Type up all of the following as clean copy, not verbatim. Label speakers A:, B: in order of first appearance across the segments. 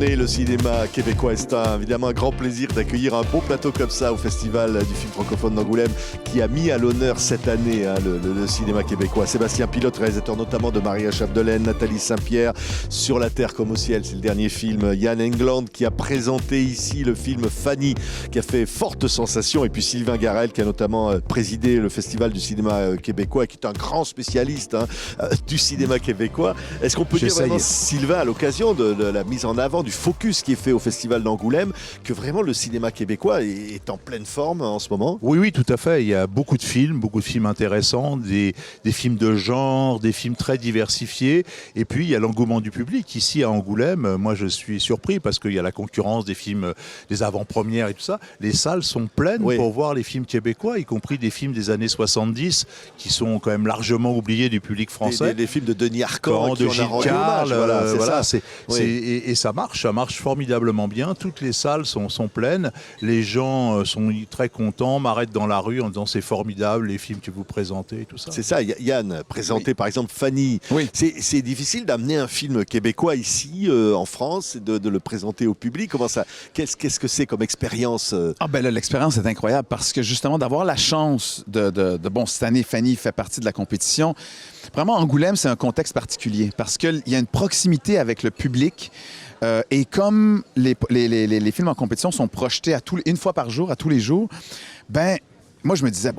A: tourner le cinéma québécois. Et c'est évidemment un grand plaisir d'accueillir un beau plateau comme ça au Festival du film francophone d'Angoulême qui a mis à l'honneur cette année le cinéma québécois. Sébastien Pilote, réalisateur notamment de Maria Chapdelaine, Nathalie Saint-Pierre, Sur la terre comme au ciel, c'est le dernier film. Yann Englund qui a présenté ici le film Fanny qui a fait forte sensation, et puis Sylvain Garrel qui a notamment présidé le Festival du cinéma québécois et qui est un grand spécialiste du cinéma québécois. Est-ce qu'on peut dire vraiment, Sylvain, à l'occasion de la mise en avant du focus qui est fait au Festival d'Angoulême, que vraiment le cinéma québécois est en pleine forme en ce moment?
B: Oui, oui, tout à fait. Il y a beaucoup de films intéressants, des films de genre, des films très diversifiés. Et puis, il y a l'engouement du public. Ici, à Angoulême, moi, je suis surpris parce qu'il y a la concurrence des films, des avant-premières et tout ça. Les salles sont pleines pour voir les films québécois, y compris des films des années 70 qui sont quand même largement oubliés du public français.
A: Des films de Denis Arcand,
B: de Gilles Carle,
A: voilà,
B: et ça marche formidablement bien. Toutes les salles sont pleines. Les gens sont très contents, m'arrêtent dans la rue en disant c'est formidable les films que vous présentez et tout ça.
A: C'est ça, Yann, présenter par exemple Fanny. Oui. C'est difficile d'amener un film québécois ici en France et de le présenter au public. Comment ça? Qu'est-ce que c'est comme expérience?
C: L'expérience est incroyable parce que justement d'avoir la chance bon, cette année Fanny fait partie de la compétition. Vraiment, Angoulême, c'est un contexte particulier parce qu'il y a une proximité avec le public. Et comme les films en compétition sont projetés une fois par jour, à tous les jours, moi, je me disais,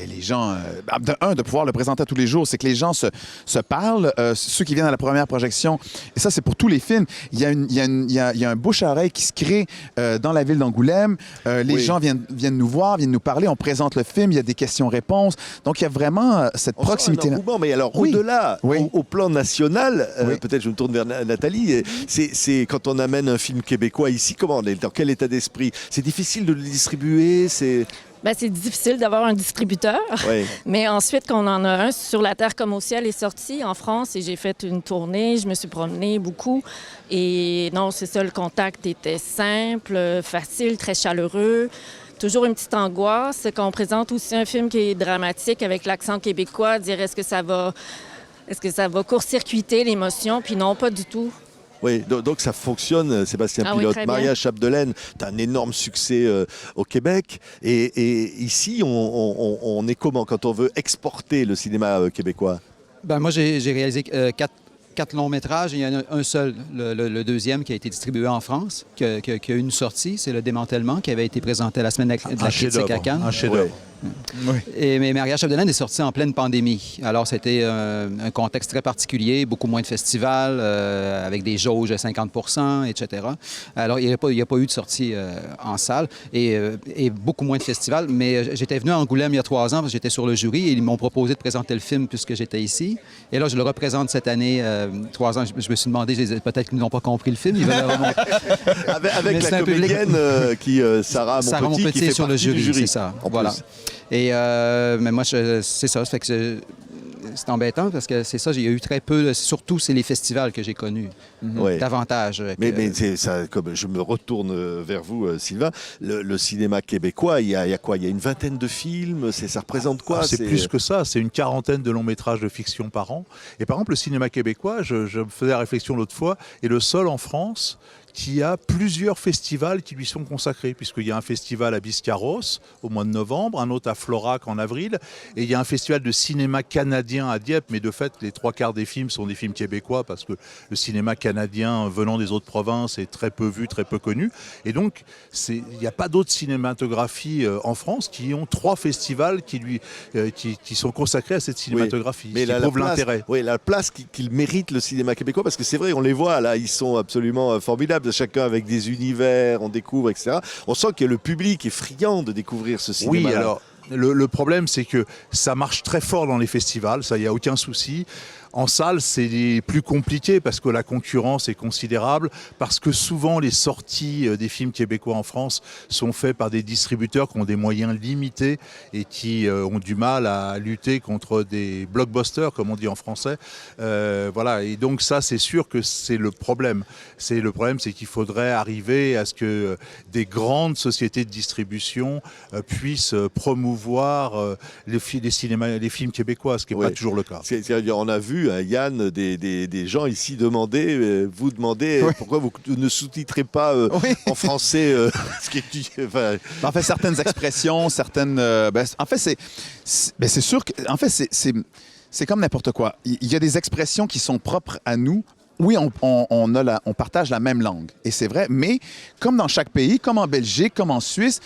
C: les gens, de pouvoir le présenter à tous les jours, c'est que les gens se parlent, ceux qui viennent à la première projection, et ça, c'est pour tous les films. Il y a un bouche à oreille qui se crée dans la ville d'Angoulême. Les gens viennent nous voir, viennent nous parler, on présente le film, il y a des questions-réponses. Donc, il y a vraiment cette proximité-là.
A: Mais alors, au-delà, au plan national, peut-être je me tourne vers Nathalie, c'est quand on amène un film québécois ici, dans quel état d'esprit? C'est difficile de le distribuer, c'est
D: difficile d'avoir un distributeur, mais ensuite, quand on en a un, Sur la terre comme au ciel est sorti en France et j'ai fait une tournée, je me suis promenée beaucoup et non, c'est ça, le contact était simple, facile, très chaleureux. Toujours une petite angoisse quand on présente aussi un film qui est dramatique avec l'accent québécois, dire est-ce que ça va court-circuiter l'émotion, puis non, pas du tout.
A: Oui, donc ça fonctionne, Sébastien Pilote. Maria Chapdelaine, tu as un énorme succès au Québec. Et ici, on est comment quand on veut exporter le cinéma québécois?
E: Moi, j'ai réalisé quatre longs métrages. Il y en a un seul, le deuxième, qui a été distribué en France, qui a eu une sortie. C'est Le Démantèlement, qui avait été présenté à la semaine de la critique à Cannes.
B: Un chef-d'œuvre.
E: Mais Maria Chapdelaine est sortie en pleine pandémie. Alors, c'était un contexte très particulier, beaucoup moins de festivals, avec des jauges de 50 %, etc. Alors, il n'y a pas eu de sortie en salle et beaucoup moins de festivals. Mais j'étais venu à Angoulême il y a 3 ans parce que j'étais sur le jury et ils m'ont proposé de présenter le film puisque j'étais ici. Et là, je le représente cette année, 3 ans. Je me suis demandé, peut-être qu'ils n'ont pas compris le film. Ils veulent
A: avec la comédienne Sarah Monpetit qui fait
E: sur
A: partie
E: le jury,
A: du jury.
E: c'est ça. Voilà. Et mais moi, c'est ça. Ça fait que c'est embêtant parce que c'est ça, il y a eu très peu, surtout c'est les festivals que j'ai connus davantage.
A: Mais ça, comme je me retourne vers vous, Sylvain, le cinéma québécois, il y a quoi? Il y a une vingtaine de films, ça représente quoi?
B: C'est plus que ça, c'est une quarantaine de longs métrages de fiction par an. Et par exemple, le cinéma québécois, je me faisais la réflexion l'autre fois, est le seul en France qui a plusieurs festivals qui lui sont consacrés, puisqu'il y a un festival à Biscarrosse au mois de novembre, un autre à Florac en avril, et il y a un festival de cinéma canadien à Dieppe, mais de fait, les 3/4 des films sont des films québécois, parce que le cinéma canadien venant des autres provinces est très peu vu, très peu connu. Et donc, il n'y a pas d'autres cinématographies en France qui ont 3 festivals qui sont consacrés à cette cinématographie,
A: mais
B: qui prouve l'intérêt.
A: Oui, la place qu'il mérite le cinéma québécois, parce que c'est vrai, on les voit là, ils sont absolument formidables. Chacun avec des univers, on découvre, etc. On sent que le public est friand de découvrir ce cinéma.
B: Oui, alors le problème, c'est que ça marche très fort dans les festivals, ça, il n'y a aucun souci. En salle, c'est plus compliqué parce que la concurrence est considérable, parce que souvent les sorties des films québécois en France sont faits par des distributeurs qui ont des moyens limités et qui ont du mal à lutter contre des blockbusters, comme on dit en français. Voilà, et donc ça, c'est sûr que c'est le problème. Le problème, c'est qu'il faudrait arriver à ce que des grandes sociétés de distribution puissent promouvoir promouvoir les films québécois, ce qui n'est pas toujours le cas.
A: On a vu, hein, Yann, des gens ici demander, pourquoi vous ne sous-titrez pas en français ce qui est...
C: En fait, certaines expressions, en fait, c'est sûr que... En fait, c'est comme n'importe quoi. Il y a des expressions qui sont propres à nous. Oui, on partage la même langue, et c'est vrai, mais comme dans chaque pays, comme en Belgique, comme en Suisse,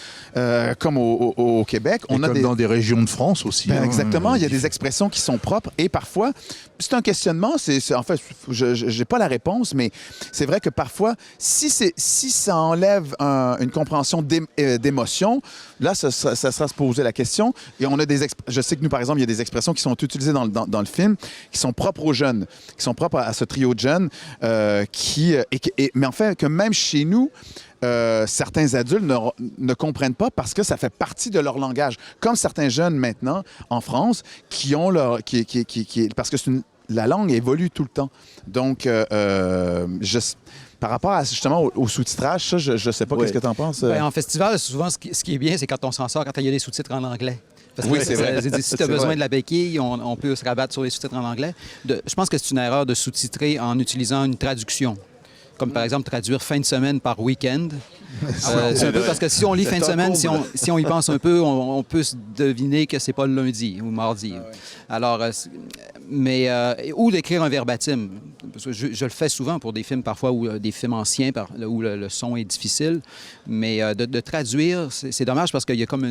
C: comme au Québec,
B: on a dans des régions de France aussi.
C: Ben, exactement, il y a des expressions qui sont propres, et parfois, c'est un questionnement, en fait, je n'ai pas la réponse, mais c'est vrai que parfois, si ça enlève une compréhension d'émotion, là, ça sera se poser la question, et on a je sais que nous, par exemple, il y a des expressions qui sont utilisées dans le film, qui sont propres aux jeunes, qui sont propres à ce trio de jeunes, mais en fait, que même chez nous, certains adultes ne comprennent pas parce que ça fait partie de leur langage. Comme certains jeunes maintenant, en France, qui ont parce que la langue évolue tout le temps. Donc, par rapport à, justement au sous-titrage, ça, je ne sais pas, qu'est-ce que tu en penses?
E: En festival, souvent, ce qui est bien, c'est quand on s'en sort, quand il y a des sous-titres en anglais. Parce que
C: c'est vrai.
E: Si tu as besoin de la béquille, on peut se rabattre sur les sous-titres en anglais. Je pense que c'est une erreur de sous-titrer en utilisant une traduction. Comme par exemple traduire fin de semaine par week-end. C'est un peu parce que si on lit fin de semaine, si on y pense un peu, on peut se deviner que c'est pas le lundi ou mardi. Alors, ou d'écrire un verbatim. Parce que je le fais souvent pour des films parfois, ou des films anciens où le son est difficile. Mais de traduire, c'est dommage parce qu'il y a comme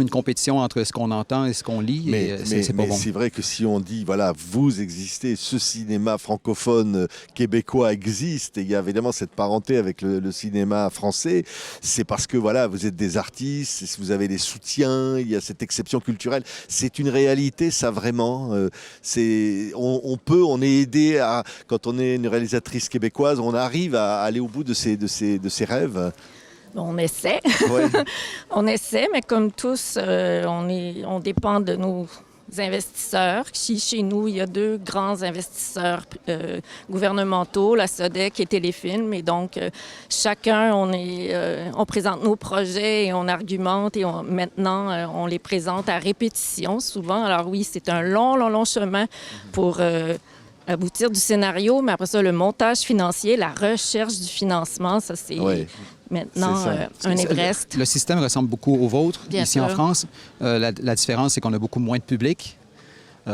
E: une compétition entre ce qu'on entend et ce qu'on lit.
A: Mais c'est vrai que si on dit, voilà, vous existez, ce cinéma francophone québécois existe, et il y a évidemment cette parenté avec le cinéma français, c'est parce que, voilà, vous êtes des artistes, vous avez des soutiens, il y a cette exception culturelle. C'est une réalité, ça, vraiment. On est aidé quand on est une réalisatrice québécoise, on arrive à aller au bout de ses rêves.
D: On essaie. Ouais. On essaie, mais comme tous, on dépend de nos investisseurs. Chez nous, il y a 2 grands investisseurs gouvernementaux, la SODEC et Téléfilm. Et donc, chacun, on présente nos projets et on argumente. Et maintenant, on les présente à répétition, souvent. Alors oui, c'est un long chemin pour... aboutir du scénario, mais après ça, le montage financier, la recherche du financement, ça, c'est maintenant un Everest.
E: Le système ressemble beaucoup au vôtre,
D: Bien
E: ici
D: sûr.
E: en France. La différence, c'est qu'on a beaucoup moins de public.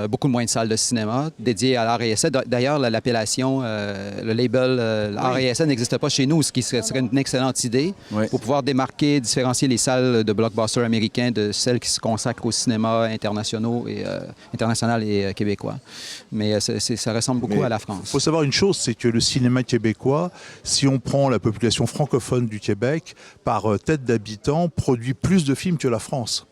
E: Beaucoup moins de salles de cinéma dédiées à l'art et essai. D'ailleurs, l'appellation, le label art et essai n'existe pas chez nous, ce qui serait une excellente idée pour pouvoir démarquer, différencier les salles de blockbusters américains de celles qui se consacrent au cinéma international et québécois. Mais ça ressemble beaucoup à la France.
B: Il faut savoir une chose, c'est que le cinéma québécois, si on prend la population francophone du Québec, par tête d'habitant, produit plus de films que la France.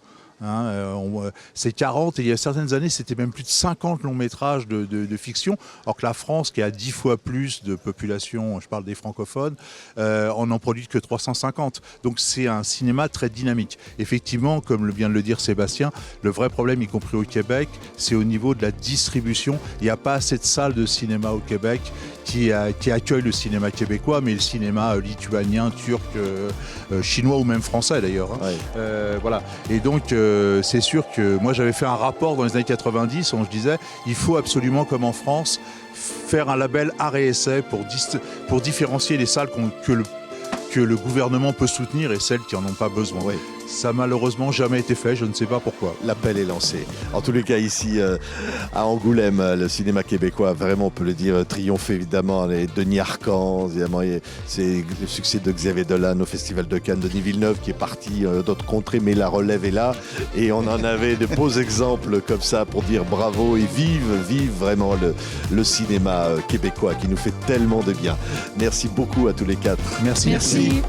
B: C'est 40 et il y a certaines années, c'était même plus de 50 longs métrages de fiction, alors que la France, qui a 10 fois plus de population, je parle des francophones, on n'en produit que 350. Donc c'est un cinéma très dynamique. Effectivement, comme vient de le dire Sébastien, le vrai problème, y compris au Québec, c'est au niveau de la distribution. Il n'y a pas assez de salles de cinéma au Québec qui accueillent le cinéma québécois, mais le cinéma lituanien, turc, chinois ou même français d'ailleurs. Voilà. Et donc, c'est sûr que moi j'avais fait un rapport dans les années 90 où je disais il faut absolument, comme en France, faire un label art et essai pour différencier les salles que le gouvernement peut soutenir et celles qui n'en ont pas besoin. Ça n'a malheureusement jamais été fait, je ne sais pas pourquoi.
A: L'appel est lancé. En tous les cas, ici, à Angoulême, le cinéma québécois, vraiment, on peut le dire, triomphe évidemment. Les Denis Arcand, évidemment, c'est le succès de Xavier Dolan au Festival de Cannes, Denis Villeneuve qui est parti d'autres contrées, mais la relève est là. Et on en avait de beaux exemples comme ça pour dire bravo et vive vraiment le cinéma québécois qui nous fait tellement de bien. Merci beaucoup à tous les 4.
B: Merci.